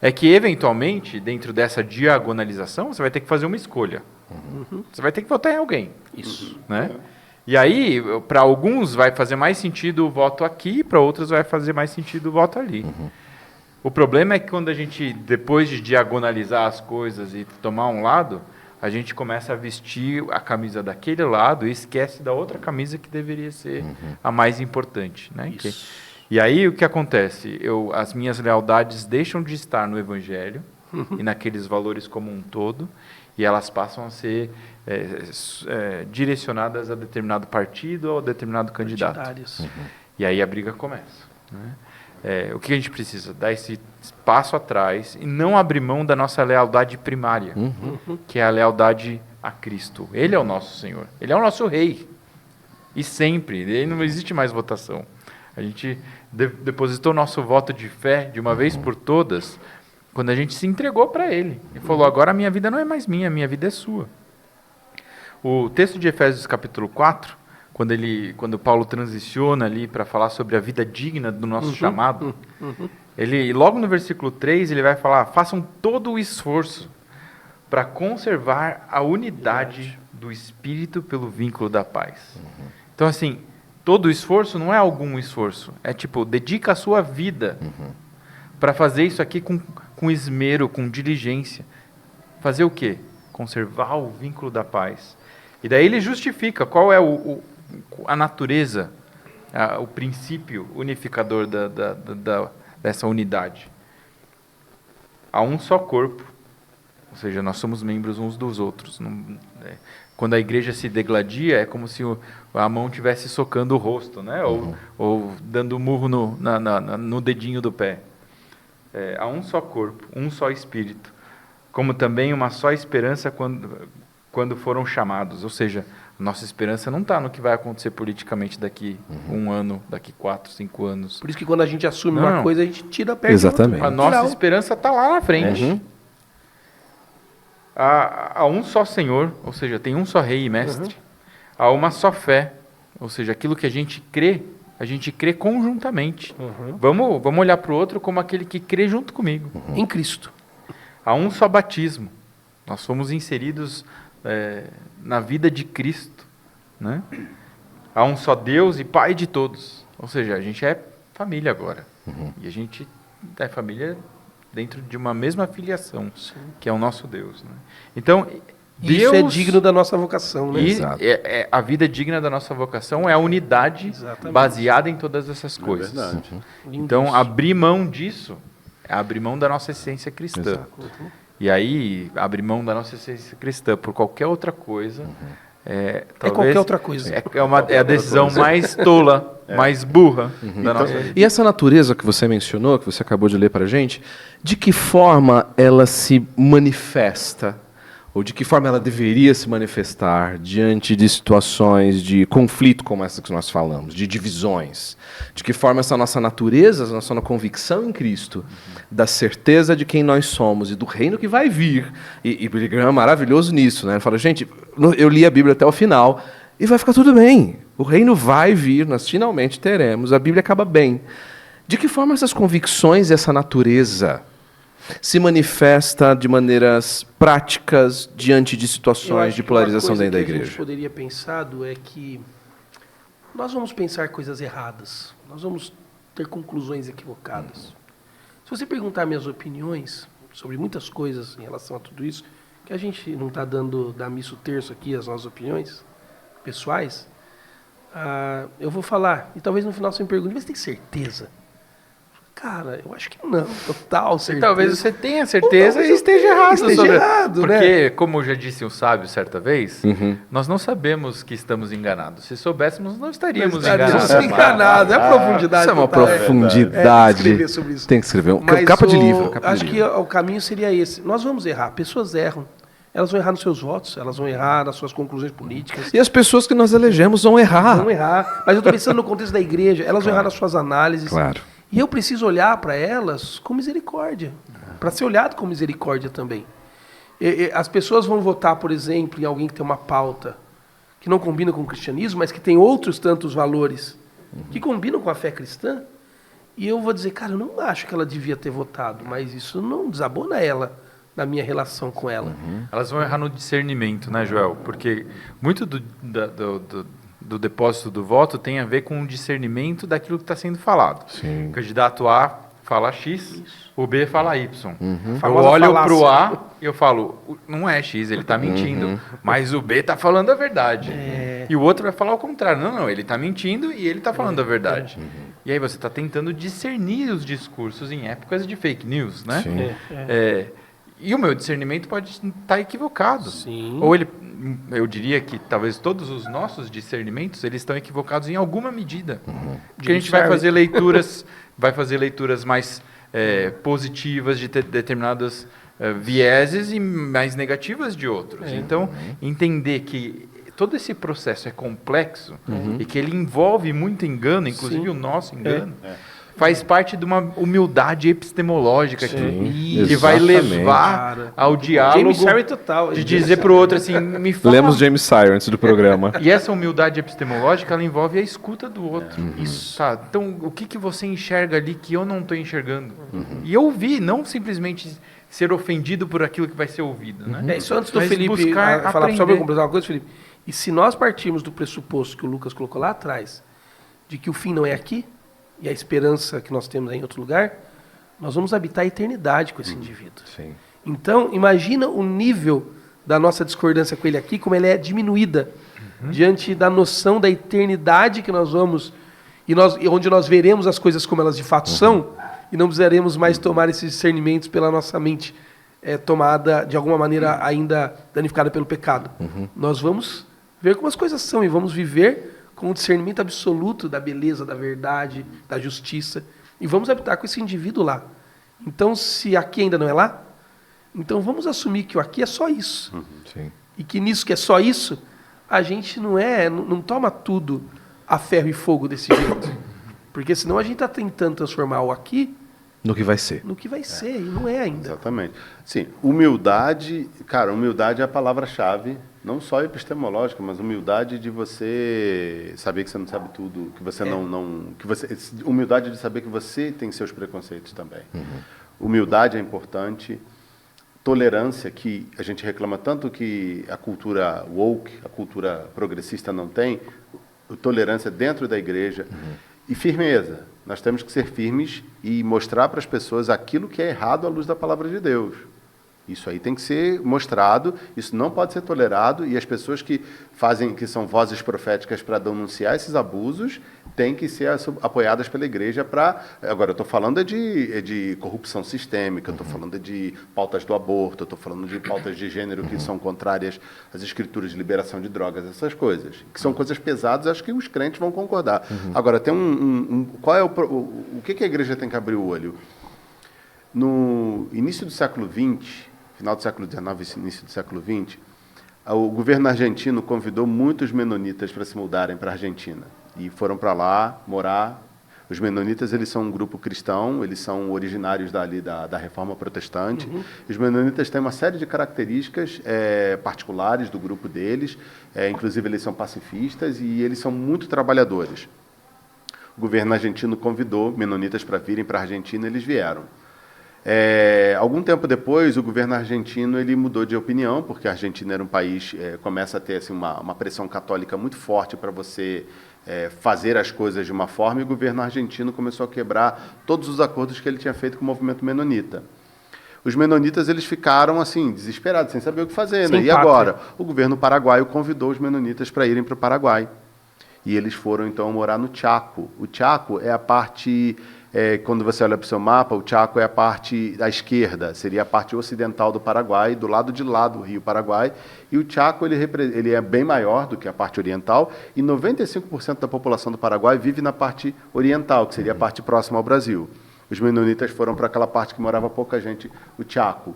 é que, eventualmente, dentro dessa diagonalização, você vai ter que fazer uma escolha. Você vai ter que votar em alguém. Isso. Né? E aí, para alguns, vai fazer mais sentido o voto aqui, para outros vai fazer mais sentido o voto ali. O problema é que quando a gente, depois de diagonalizar as coisas e tomar um lado, a gente começa a vestir a camisa daquele lado e esquece da outra camisa que deveria ser a mais importante. Né? E aí o que acontece? As minhas lealdades deixam de estar no Evangelho e naqueles valores como um todo, e elas passam a ser direcionadas a determinado partido ou a determinado candidato. E aí a briga começa. Né? O que a gente precisa? Dar esse passo atrás e não abrir mão da nossa lealdade primária, que é a lealdade a Cristo. Ele é o nosso Senhor, Ele é o nosso Rei. E sempre, ele não existe mais votação. A gente depositou nosso voto de fé de uma vez por todas quando a gente se entregou para Ele. E falou, agora a minha vida não é mais minha vida é sua. O texto de Efésios capítulo 4, quando Paulo transiciona ali para falar sobre a vida digna do nosso chamado, ele, logo no versículo 3, ele vai falar, façam todo o esforço para conservar a unidade do Espírito pelo vínculo da paz. Então, assim, todo o esforço não é algum esforço. É tipo, dedica a sua vida para fazer isso aqui com esmero, com diligência. Fazer o quê? Conservar o vínculo da paz. E daí ele justifica qual é a natureza, o princípio unificador dessa unidade. Há um só corpo, ou seja, nós somos membros uns dos outros. Quando a igreja se degladia, é como se a mão estivesse socando o rosto, né? Ou dando murro no dedinho do pé. Há um só corpo, um só Espírito, como também uma só esperança quando foram chamados. Ou seja, a nossa esperança não está no que vai acontecer politicamente daqui 1 ano, daqui 4, 5 anos. Por isso que quando a gente assume uma coisa, a gente tira perto. Exatamente. A nossa esperança está lá na frente. Há um só Senhor, ou seja, tem um só Rei e Mestre. Há uma só fé, ou seja, aquilo que a gente crê conjuntamente. Vamos olhar para o outro como aquele que crê junto comigo. Em Cristo. Há um só batismo. Nós fomos inseridos na vida de Cristo. Né? Há um só Deus e Pai de todos. Ou seja, a gente é família agora. E a gente é família dentro de uma mesma filiação, que é o nosso Deus. Né? Então, Deus, isso é digno da nossa vocação. Né? A vida digna da nossa vocação é a unidade baseada em todas essas coisas. Então, abrir mão disso é abrir mão da nossa essência cristã. E aí, abrir mão da nossa essência cristã por qualquer outra coisa... qualquer outra coisa. É a decisão mais tola, mais burra da nossa vida. E essa natureza que você mencionou, que você acabou de ler para a gente, de que forma ela se manifesta? Ou de que forma ela deveria se manifestar diante de situações de conflito como essa que nós falamos, de divisões? De que forma essa nossa natureza, essa nossa convicção em Cristo, da certeza de quem nós somos e do reino que vai vir. E Billy Graham é maravilhoso nisso, né? Ele fala, gente, eu li a Bíblia até o final e vai ficar tudo bem. O reino vai vir, nós finalmente teremos, a Bíblia acaba bem. De que forma essas convicções e essa natureza se manifesta de maneiras práticas diante de situações de polarização dentro da igreja? O que a gente poderia pensar é que nós vamos pensar coisas erradas, nós vamos ter conclusões equivocadas. Se você perguntar minhas opiniões sobre muitas coisas em relação a tudo isso, que a gente não está dando da missa o terço aqui, as nossas opiniões pessoais, eu vou falar, e talvez no final você me pergunte, mas você tem certeza? Cara, eu acho que não, total E certeza. talvez você tenha certeza Talvez e esteja errado. esteja errado, né? Porque, como eu já disse um sábio certa vez, nós não sabemos que estamos enganados. Se soubéssemos, não estaríamos enganados. Enganados, é a profundidade. Isso é uma total, profundidade. tem que escrever sobre isso. Tem que escrever. Mas Capa de livro. Capa de acho livro. que o caminho seria esse. Nós vamos errar, pessoas erram. Elas vão errar nos seus votos, elas vão errar nas suas conclusões políticas. E as pessoas que nós elegemos vão errar. Vão errar. Mas eu estou pensando no contexto da igreja, elas vão errar nas suas análises. Claro. E eu preciso olhar para elas com misericórdia, para ser olhado com misericórdia também. As pessoas vão votar, por exemplo, em alguém que tem uma pauta que não combina com o cristianismo, mas que tem outros tantos valores que combinam com a fé cristã. E eu vou dizer, cara, eu não acho que ela devia ter votado, mas isso não desabona ela na minha relação com ela. Elas vão errar no discernimento, né, Joel? Porque muito do depósito do voto tem a ver com o discernimento daquilo que está sendo falado. Sim. O candidato A fala X, o B fala Y. Eu Famosa olho falácia. para o A e eu falo, não é X, ele está mentindo, mas o B está falando a verdade. E o outro vai falar o contrário. Não, ele está mentindo e ele está falando a verdade. E aí você está tentando discernir os discursos em épocas de fake news, né? Sim. E o meu discernimento pode estar equivocado. Sim. Ou eu diria que talvez todos os nossos discernimentos eles estão equivocados em alguma medida. Porque a gente vai fazer leituras mais positivas de determinadas vieses e mais negativas de outros. Então, entender que todo esse processo é complexo e que ele envolve muito engano, inclusive o nosso engano. Faz parte de uma humildade epistemológica que vai levar ao diálogo James Sire total. de dizer para o outro assim, me fala. Lemos James Sire antes do programa. E essa humildade epistemológica, ela envolve a escuta do outro. Isso. Tá? Então, o que você enxerga ali que eu não estou enxergando? E ouvir, não simplesmente ser ofendido por aquilo que vai ser ouvido. Né? Isso antes do Mas Felipe buscar falar, só para aprender. completar uma coisa, Felipe. E se nós partirmos do pressuposto que o Lucas colocou lá atrás, de que o fim não é aqui, e a esperança que nós temos é em outro lugar, nós vamos habitar a eternidade com esse indivíduo. Sim. Então, imagina o nível da nossa discordância com ele aqui, como ela é diminuída diante da noção da eternidade que nós vamos, e onde nós veremos as coisas como elas de fato são, e não precisaremos mais tomar esses discernimentos pela nossa mente tomada, de alguma maneira, ainda danificada pelo pecado. Nós vamos ver como as coisas são e vamos viver com o discernimento absoluto da beleza, da verdade, da justiça, e vamos habitar com esse indivíduo lá. Então, se aqui ainda não é lá, então vamos assumir que o aqui é só isso. Sim. E que nisso que é só isso, a gente não toma tudo a ferro e fogo desse jeito. Porque senão a gente está tentando transformar o aqui No que vai ser. no que vai ser, e não é ainda. Exatamente. Sim, humildade, cara, humildade é a palavra-chave, não só epistemológica, mas humildade de você saber que você não sabe tudo, que você humildade de saber que você tem seus preconceitos também. Humildade é importante. Tolerância, que a gente reclama tanto que a cultura woke, a cultura progressista não tem, tolerância dentro da igreja. E firmeza. Nós temos que ser firmes e mostrar para as pessoas aquilo que é errado à luz da palavra de Deus. Isso aí tem que ser mostrado, isso não pode ser tolerado, e as pessoas que são vozes proféticas para denunciar esses abusos têm que ser apoiadas pela igreja para... Agora, eu estou falando de corrupção sistêmica, eu estou falando de pautas do aborto, eu estou falando de pautas de gênero que são contrárias às escrituras de liberação de drogas, essas coisas, que são coisas pesadas, acho que os crentes vão concordar. Agora, tem qual é o que a igreja tem que abrir o olho? No início do século XX, final do século XIX, início do século XX, o governo argentino convidou muitos menonitas para se mudarem para a Argentina. E foram para lá morar. Os menonitas, eles são um grupo cristão, eles são originários da Reforma Protestante. Os menonitas têm uma série de características particulares do grupo deles, inclusive eles são pacifistas e eles são muito trabalhadores. O governo argentino convidou menonitas para virem para a Argentina, eles vieram. Algum tempo depois, o governo argentino ele mudou de opinião, porque a Argentina era um país, começa a ter assim, uma pressão católica muito forte para você fazer as coisas de uma forma, e o governo argentino começou a quebrar todos os acordos que ele tinha feito com o movimento menonita. Os menonitas eles ficaram assim desesperados, sem saber o que fazer. Né? E agora? O governo paraguaio convidou os menonitas para irem para o Paraguai. E eles foram, então, morar no Chaco. O Chaco é a parte quando você olha para o seu mapa, o Chaco é a parte da esquerda, seria a parte ocidental do Paraguai, do lado de lá do Rio Paraguai. E o Chaco ele é bem maior do que a parte oriental, e 95% da população do Paraguai vive na parte oriental, que seria a parte próxima ao Brasil. Os menonitas foram para aquela parte que morava pouca gente, o Chaco.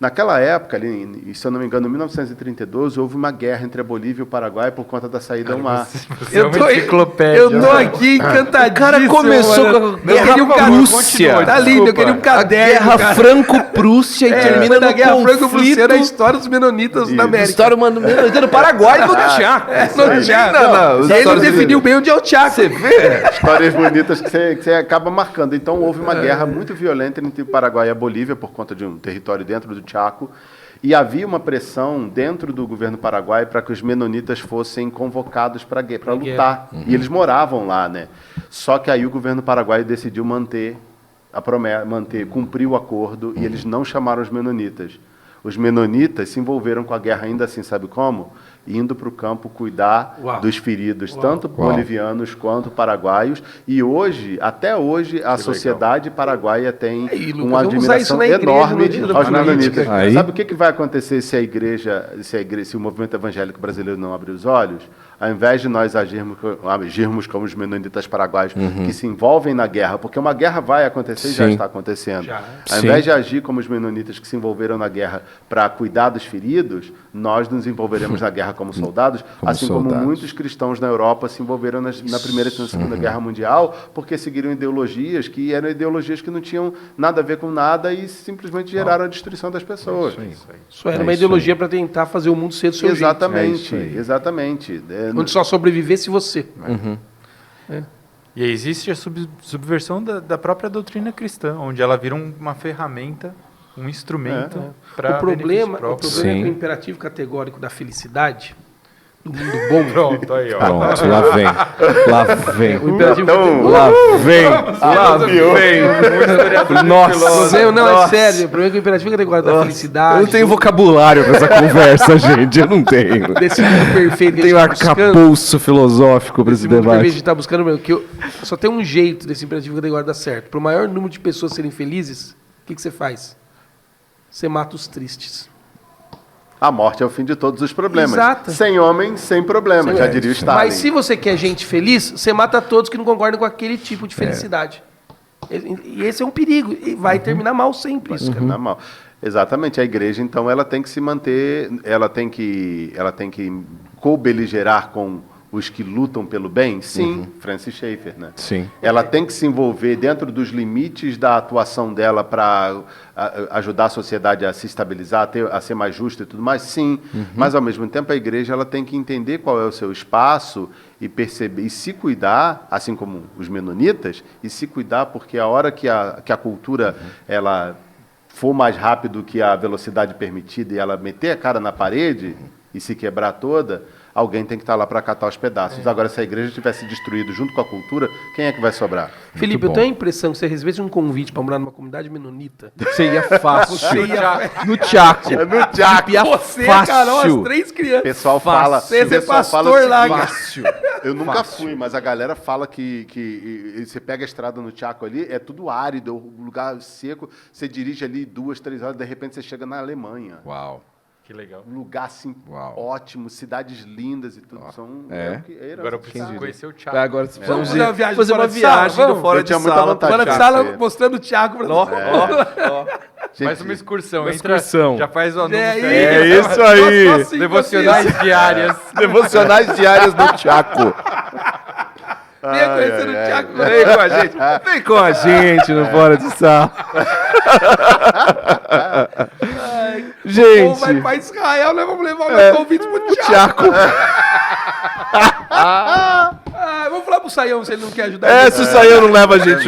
Naquela época, ali, se eu não me engano, em 1932, houve uma guerra entre a Bolívia e o Paraguai por conta da saída ao mar. Você é uma enciclopédia. Eu tô aqui encantadíssimo. O cara começou mano. com a Guerra Prússia. Tá lindo, eu queria um A caderno, Guerra cara. Franco-Prússia e termina da no Guerra conflito. Franco-Prussiana, a história dos menonitas na América. História menonita do Paraguai e do Chaco. No Chaco. E ele definiu bem onde é o Chaco. Você vê? Histórias bonitas que você acaba marcando. Então, houve uma guerra muito violenta entre o Paraguai e a Bolívia por conta de um território dentro do Chaco. E havia uma pressão dentro do governo paraguai para que os menonitas fossem convocados para lutar. E eles moravam lá, né? Só que aí o governo paraguaio decidiu manter a promessa, cumprir o acordo, e eles não chamaram os menonitas. Os menonitas se envolveram com a guerra ainda assim, sabe como? Indo para o campo cuidar dos feridos, tanto bolivianos quanto paraguaios. E hoje, até hoje, a sociedade paraguaia tem uma admiração enorme aos menonitas. Sabe o que vai acontecer se o movimento evangélico brasileiro não abrir os olhos? Ao invés de nós agirmos como os menonitas paraguaios que se envolvem na guerra, porque uma guerra vai acontecer e já está acontecendo. Ao invés de agir como os menonitas que se envolveram na guerra para cuidar dos feridos, nós nos envolveremos na guerra como soldados, como muitos cristãos na Europa se envolveram na Primeira e na Segunda Guerra Mundial, porque seguiram ideologias que eram ideologias que não tinham nada a ver com nada e simplesmente geraram a destruição das pessoas. Isso era uma ideologia para tentar fazer o mundo ser do seu jeito. Exatamente. Onde só sobrevivesse você. E aí existe a subversão da própria doutrina cristã, onde ela vira uma ferramenta, um instrumento para o problema é que o imperativo categórico da felicidade, do mundo bom. Pronto, aí, ó. Pronto, lá vem. O imperativo categórico. Lá vem. Nossa. Não, é sério. O problema é que o imperativo categórico da felicidade. Eu não tenho vocabulário para essa conversa, gente. Eu não tenho. Desse mundo perfeito que tem um arcabouço filosófico para esse debate. A gente está buscando, que só tem um jeito desse imperativo categórico dar certo. Para o maior número de pessoas serem felizes, o que você faz? Você mata os tristes. A morte é o fim de todos os problemas. Exato. Sem homem, sem problema, já diria o Stalin. Mas se você quer gente feliz, você mata todos que não concordam com aquele tipo de felicidade. E esse é um perigo. E vai terminar mal sempre isso. Terminar mal. Exatamente. A igreja, então, ela tem que se manter, ela tem que co-beligerar com os que lutam pelo bem? Sim, Francis Schaeffer, né? Sim. Ela tem que se envolver dentro dos limites da atuação dela para ajudar a sociedade a se estabilizar, a ser mais justa e tudo mais? Sim. Mas, ao mesmo tempo, a igreja ela tem que entender qual é o seu espaço e perceber e se cuidar, assim como os menonitas, e se cuidar porque a hora que a cultura ela for mais rápido que a velocidade permitida e ela meter a cara na parede e se quebrar toda, alguém tem que estar lá para catar os pedaços. Agora, se a igreja tivesse destruído junto com a cultura, quem é que vai sobrar? Felipe, eu tenho a impressão que se você recebesse um convite para morar numa comunidade menonita, seria fácil. No Chaco. No Chaco. Você, Carol, as 3 crianças. O pessoal fala... Você é pastor lá. Fácil. Eu nunca fui, mas a galera fala que você pega a estrada no Chaco ali, é tudo árido, lugar seco, você dirige ali 2, 3 horas, de repente você chega na Alemanha. Uau. Que legal. Um lugar assim ótimo, cidades lindas e tudo. Agora eu preciso conhecer o Chaco. Agora precisamos fazer uma viagem do Fora de Sala. Fora de Sala mostrando o Thiago. Faz uma excursão. Já faz o anúncio. É isso aí. Devocionais diárias. Devocionais diárias do Chaco. Venha conhecendo o Thiago. Vem com a gente. Vem com a gente no Fora de Sala. Gente. Ou vai para Israel, nós vamos levar o meu convite pro Thiago. Vamos falar pro Saião se ele não quer ajudar. Se o Saião não leva a gente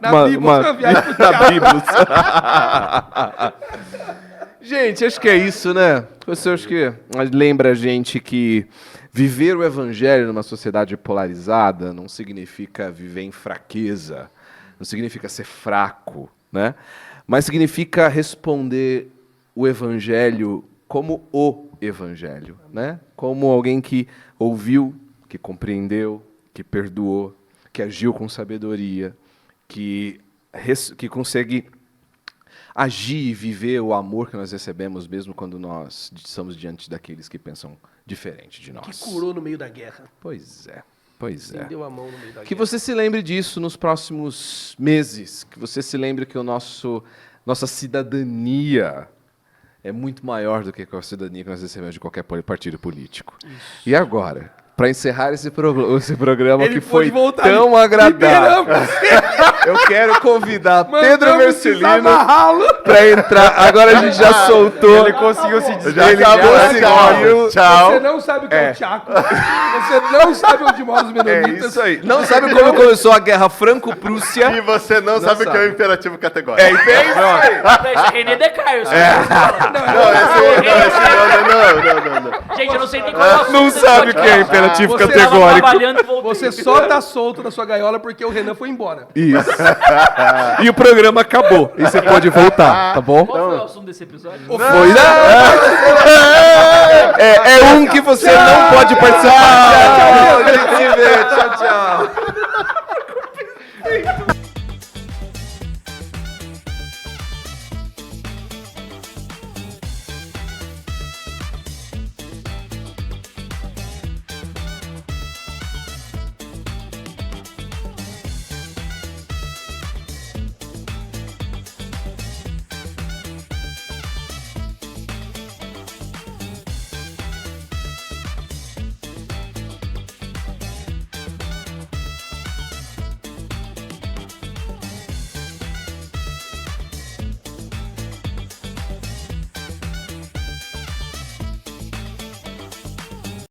na Bíblia. Gente, acho que é isso, né? Você acho que lembra a gente que viver o evangelho numa sociedade polarizada não significa viver em fraqueza, não significa ser fraco, né? Mas significa responder o evangelho como o evangelho, né? Como alguém que ouviu, que compreendeu, que perdoou, que agiu com sabedoria, que consegue agir e viver o amor que nós recebemos mesmo quando nós estamos diante daqueles que pensam diferente de nós. Que curou no meio da guerra. Pois é, pois é. Estendeu a mão no meio da Que guerra. você se lembre disso nos próximos meses, que você se lembre que nossa cidadania é muito maior do que a cidadania que nós recebemos de qualquer partido político. Isso. E agora, para encerrar esse programa Ele que foi pôde voltar, tão agradável, liberamos. eu quero convidar Pedro Mandamos Vercelino desamarrá-lo. para entrar. Agora a gente já soltou. Ele conseguiu se Já Ele acabou, conseguiu. tchau. Você não sabe o que é o Tchaco. Você não sabe onde moram os É menonitas. isso aí. Não sabe como começou a Guerra Franco-Prússia? E você não sabe o que é o imperativo categórico. É isso aí. René Descartes. Não. Gente, eu não sei nem qual é o assunto Não desse sabe o que é podcast. imperativo Você categórico. Trabalhando e voltei. Você só tá solto na sua gaiola porque o Renan foi embora. Isso. E o programa acabou. E você pode voltar, tá bom? Qual foi o assunto desse episódio? Foi. É um que você não pode participar. Tchau, tchau. A gente se vê. Tchau, tchau.